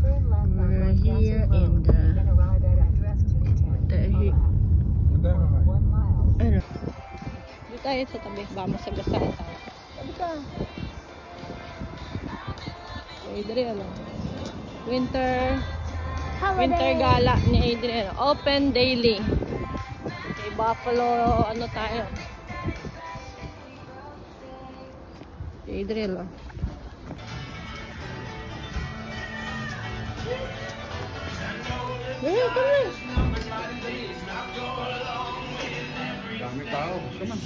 We're here in the ano? Dito tayo sa tabi. Vamos sa gasal tayo. Tabi ka. Adrian. Winter gala ni Adrian. Open daily. Okay, Buffalo ano tayo. Adrian. Hey, come on. Dami tao. Come on.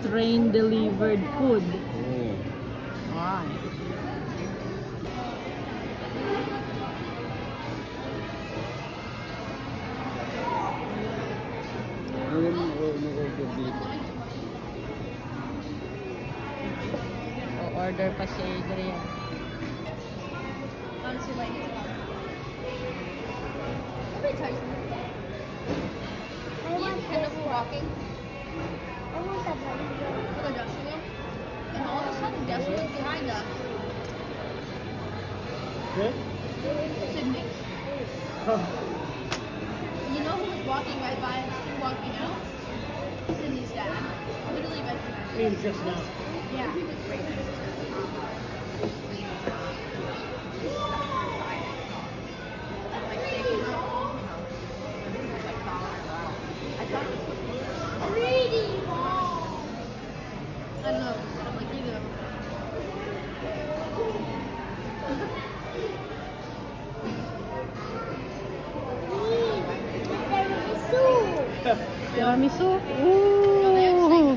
Train delivered food. Oh. Wow. Order pa si Adrian. Walking. I want that one. Look at Joshua. And all of a sudden, guess who's behind us? Sydney. You know who was walking right by us and walking out? Sydney's dad. Literally right behind us. Just now. Yeah, he was great. I don't know, I'm like, you know. Tiramisu. Ooh.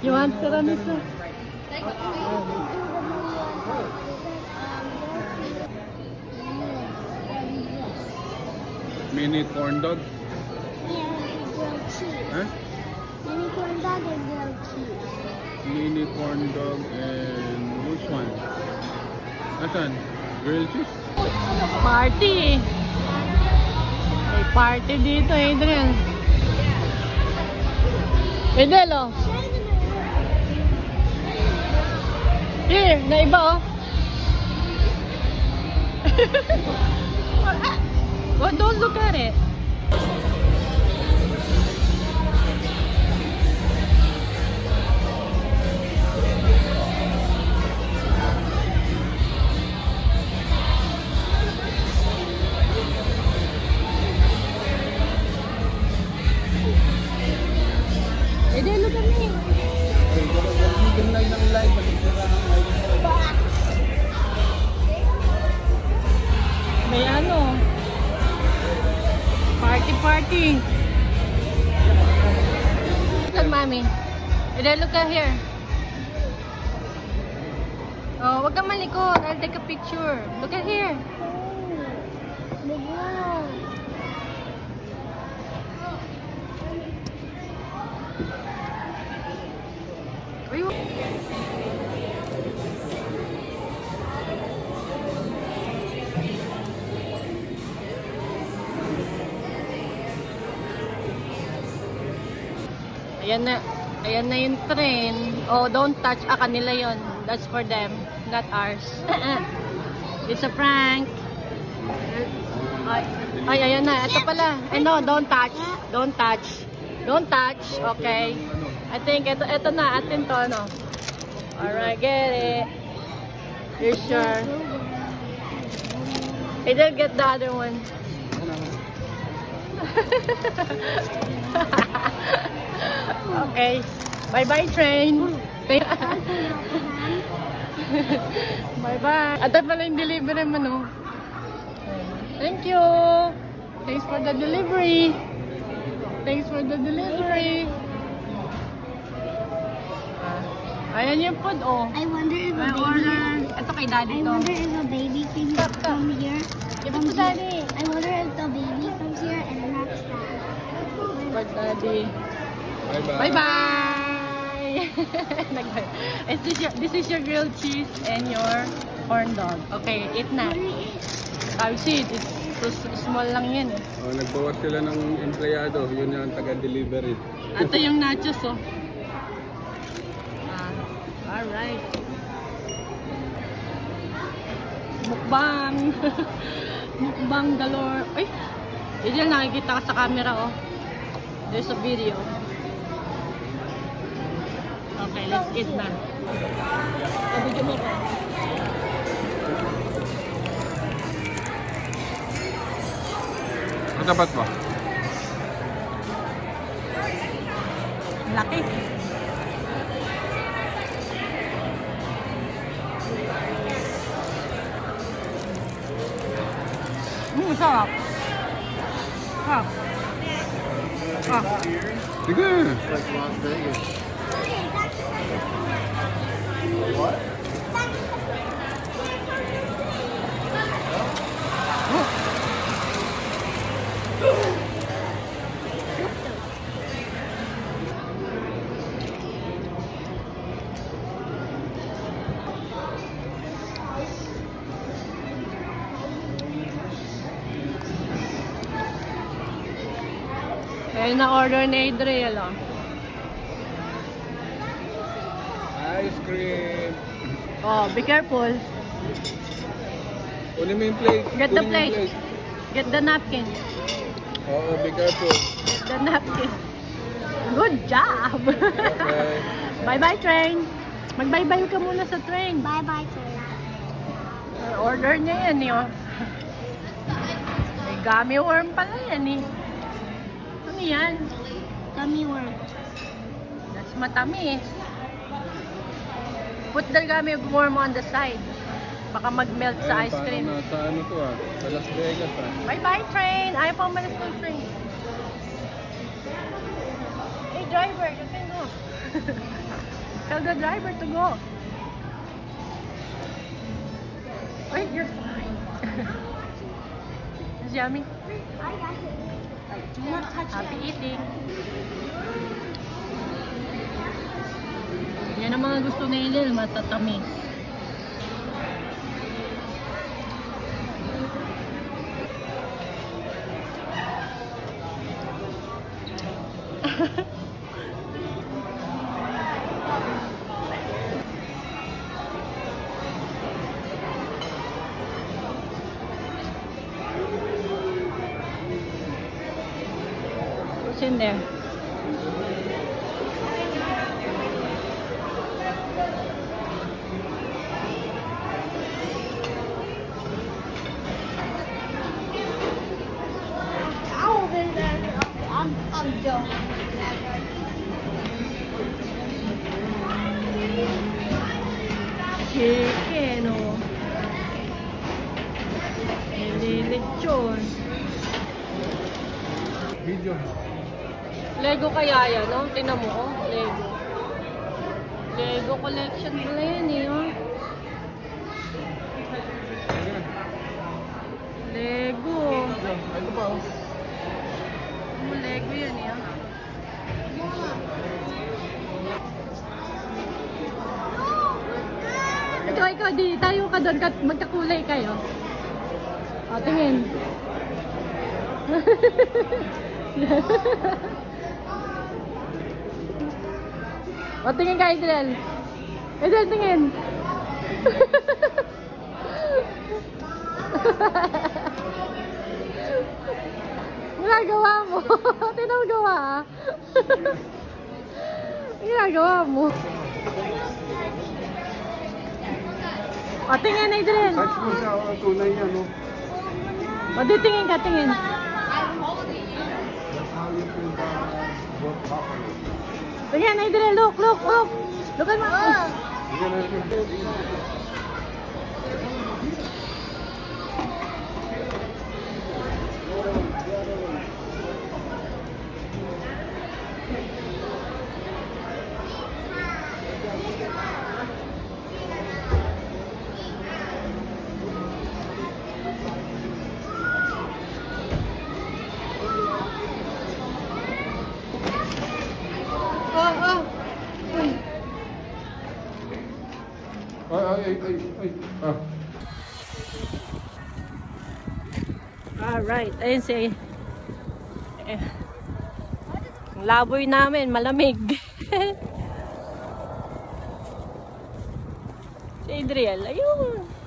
You want tiramisu? Mini corn dog. Huh? Mini corn dog and grilled cheese. Mini corn dog and which one? Asan? Grilled cheese? Party. May party dito, Adrian. Edel, oh. Here, na iba, oh. Well, don't look at it. Edel, look at me. May ano? Party. Look, mommy. Edel, look at here. Oh, wag kang malikot. I'll take a picture. Look at here. Ayan na yung train. Oh, don't touch. Kanila yon. That's for them, not ours. It's a prank. Ay, ayan na. Ito pala. No, don't touch. Don't touch. Don't touch. Okay. I think ito na. Atin to, no? Alright, get it. You're sure? I didn't get the other one. Okay. Bye-bye, train. Bye-bye. At pala yung delivery mo, no? Thank you. Thanks for the delivery. Ayan yung food, oh. I wonder if a baby. Order. Ito kay daddy to. I wonder if a baby can come here. Give it to daddy. I wonder if the baby comes here and knocks that. For daddy. Bye-bye. Bye-bye. This is your grilled cheese and your corn dog. Okay, eat na. I see, it's so small lang yan. Oh, nagbawas sila ng empleyado. Yun yung taga-delivery. Ito yung nachos, oh. Alright. Mukbang. Mukbang galore. Ay! Yan nakikita ka sa camera, oh. There's a video. Okay, let's eat na. Video mo pa. Ano dapat ba? Laki. Sarap. Sarap. Ah. Sige. Like Las Vegas. What? Ayun na-order ni Adriel, oh. Ice cream. Oh, be careful. Kunin mo yung plate. Get the Kunin mo yung plate. Get the napkin. Oo, be careful. Get the napkin. Good job! Okay. Bye-bye, train. Mag-bye-bye ka muna sa train. Bye-bye, sir. Order niya yan, eh, oh. May gummy worm pala yan, eh. Ano yan? Gummy worm. That's matamis. Put the gummy worm on the side. Baka mag-melt sa ice cream. Parang nasa ano to ah. Sa Las Vegas ah. Bye-bye, train. Ayaw pa umalis ng train. Hey, driver, you can go. Tell the driver to go. Wait, you're fine. It's yummy. I got it. Do not touch Happy it. eating. Yan ang mga gusto ni Lil, matatamis. What's in there? I'm done. Chicken, oh. Lilitsyon. Video. Lego kaya yan, no? Tingnan mo, oh. Lego. Lego collection pala yan, eh, oh. Lego. Ito pa oh. Lego yan, eh, oh. Ikaw, di tayo ka doon, magkakulay kayo. O, tingin. O, tingin ka, Adriel. Adriel, tingin. Ginagawa mo. Tingnan mo gawa, ah. Ginagawa mo. O, tingin, Adriel. Touch mo siya. Tunay yan oh. O, di tingin ka, tingin. Tingin, Adriel, look. Look at mo. Ay. Ah. Alright, ayun si ang laboy namin, malamig. Si Adriel, ayun.